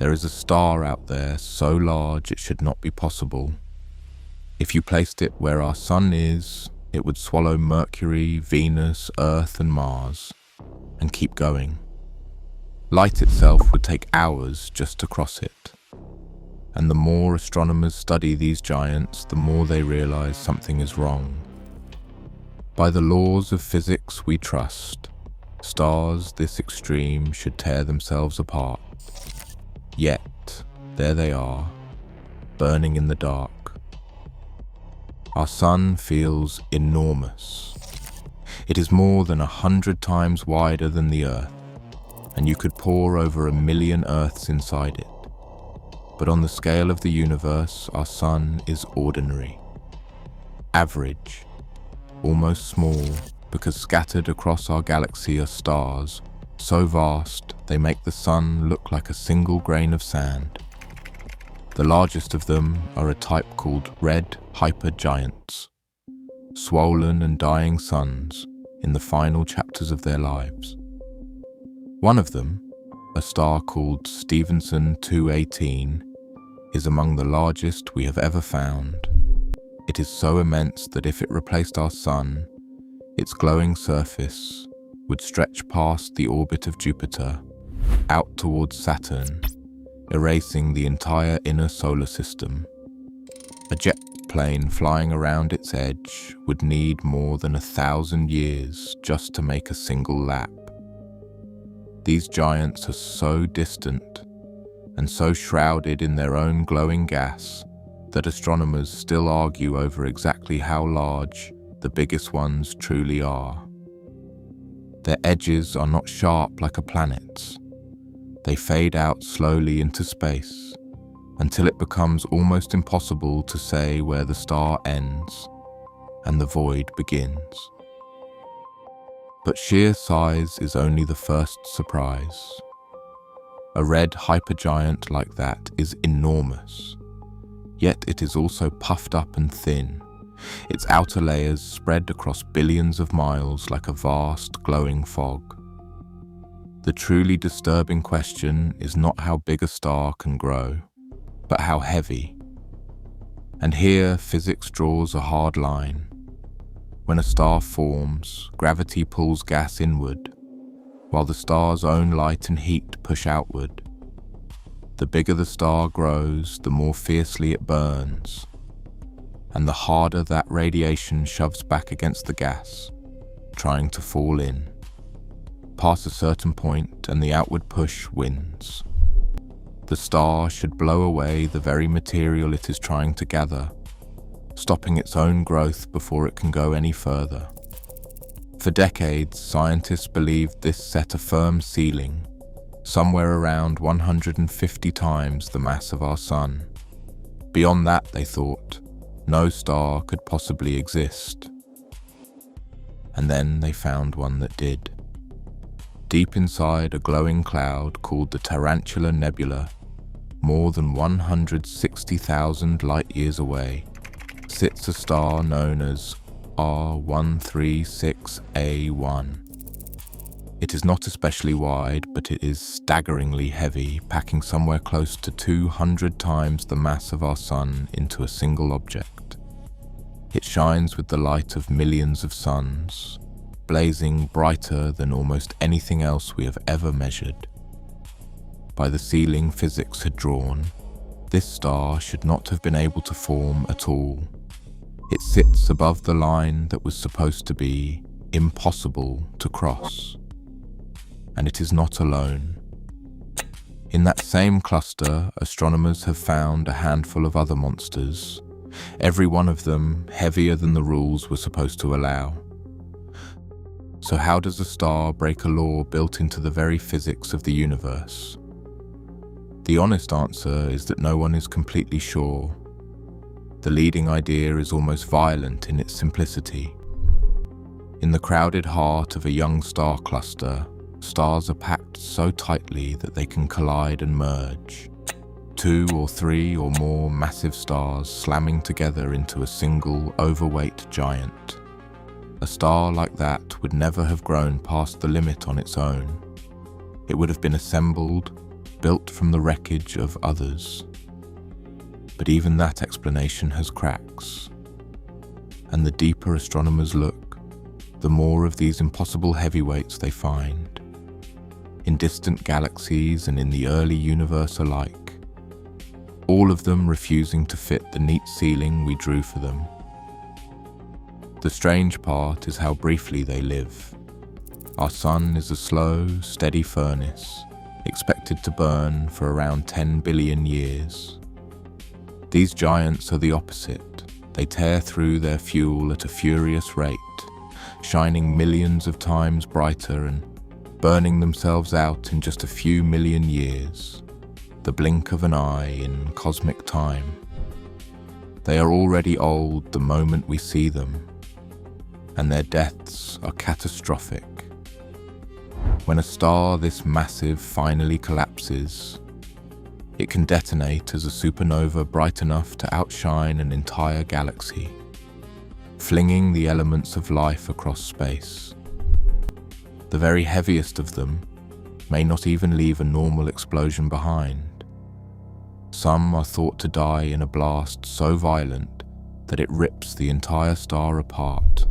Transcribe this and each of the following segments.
There is a star out there so large it should not be possible. If you placed it where our sun is, it would swallow Mercury, Venus, Earth, and Mars, and keep going. Light itself would take hours just to cross it. And the more astronomers study these giants, the more they realize something is wrong. By the laws of physics we trust, stars this extreme should tear themselves apart. Yet, there they are, burning in the dark. Our sun feels enormous. It is more than 100 times wider than the Earth, and you could pour over 1 million Earths inside it. But on the scale of the universe, our sun is ordinary, average, almost small, because scattered across our galaxy are stars so vast they make the sun look like a single grain of sand. The largest of them are a type called red hypergiants, swollen and dying suns in the final chapters of their lives. One of them, a star called Stephenson 218, is among the largest we have ever found. It is so immense that if it replaced our sun, its glowing surface would stretch past the orbit of Jupiter, out towards Saturn, erasing the entire inner solar system. A jet plane flying around its edge would need more than 1,000 years just to make a single lap. These giants are so distant and so shrouded in their own glowing gas that astronomers still argue over exactly how large the biggest ones truly are. Their edges are not sharp like a planet's. They fade out slowly into space until it becomes almost impossible to say where the star ends and the void begins. But sheer size is only the first surprise. A red hypergiant like that is enormous, yet it is also puffed up and thin, its outer layers spread across billions of miles like a vast glowing fog. The truly disturbing question is not how big a star can grow, but how heavy. And here physics draws a hard line. When a star forms, gravity pulls gas inward, while the star's own light and heat push outward. The bigger the star grows, the more fiercely it burns, and the harder that radiation shoves back against the gas, trying to fall in. Past a certain point, and the outward push wins. The star should blow away the very material it is trying to gather, stopping its own growth before it can go any further. For decades, scientists believed this set a firm ceiling, somewhere around 150 times the mass of our sun. Beyond that, they thought, no star could possibly exist. And then they found one that did. Deep inside a glowing cloud called the Tarantula Nebula, more than 160,000 light-years away, sits a star known as R136A1. It is not especially wide, but it is staggeringly heavy, packing somewhere close to 200 times the mass of our sun into a single object. It shines with the light of millions of suns, blazing brighter than almost anything else we have ever measured. By the ceiling physics had drawn, this star should not have been able to form at all. It sits above the line that was supposed to be impossible to cross. And it is not alone. In that same cluster, astronomers have found a handful of other monsters, every one of them heavier than the rules were supposed to allow. So how does a star break a law built into the very physics of the universe? The honest answer is that no one is completely sure. The leading idea is almost violent in its simplicity. In the crowded heart of a young star cluster, stars are packed so tightly that they can collide and merge. 2 or 3 or more massive stars slamming together into a single overweight giant. A star like that would never have grown past the limit on its own. It would have been assembled, built from the wreckage of others. But even that explanation has cracks. And the deeper astronomers look, the more of these impossible heavyweights they find. In distant galaxies and in the early universe alike, all of them refusing to fit the neat ceiling we drew for them. The strange part is how briefly they live. Our sun is a slow, steady furnace, expected to burn for around 10 billion years. These giants are the opposite. They tear through their fuel at a furious rate, shining millions of times brighter and burning themselves out in just a few million years, the blink of an eye in cosmic time. They are already old the moment we see them, and their deaths are catastrophic. When a star this massive finally collapses, it can detonate as a supernova bright enough to outshine an entire galaxy, flinging the elements of life across space. The very heaviest of them may not even leave a normal explosion behind. Some are thought to die in a blast so violent that it rips the entire star apart,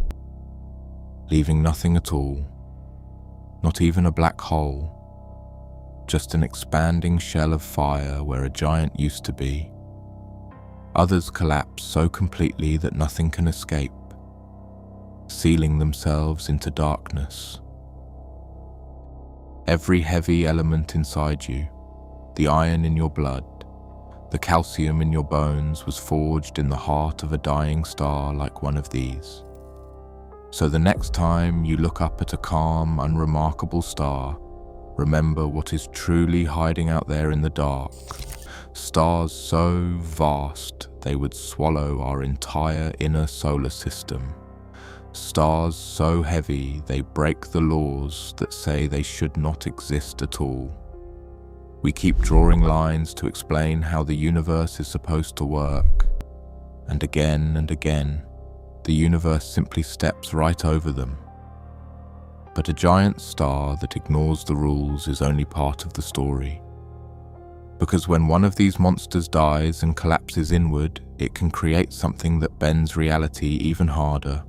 leaving nothing at all, not even a black hole, just an expanding shell of fire where a giant used to be. Others collapse so completely that nothing can escape, sealing themselves into darkness. Every heavy element inside you, the iron in your blood, the calcium in your bones, was forged in the heart of a dying star like one of these. So the next time you look up at a calm, unremarkable star, remember what is truly hiding out there in the dark. Stars so vast they would swallow our entire inner solar system. Stars so heavy they break the laws that say they should not exist at all. We keep drawing lines to explain how the universe is supposed to work, and again, the universe simply steps right over them. But a giant star that ignores the rules is only part of the story. Because when one of these monsters dies and collapses inward, it can create something that bends reality even harder.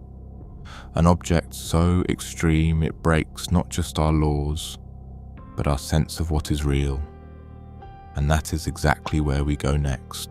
An object so extreme it breaks not just our laws, but our sense of what is real. And that is exactly where we go next.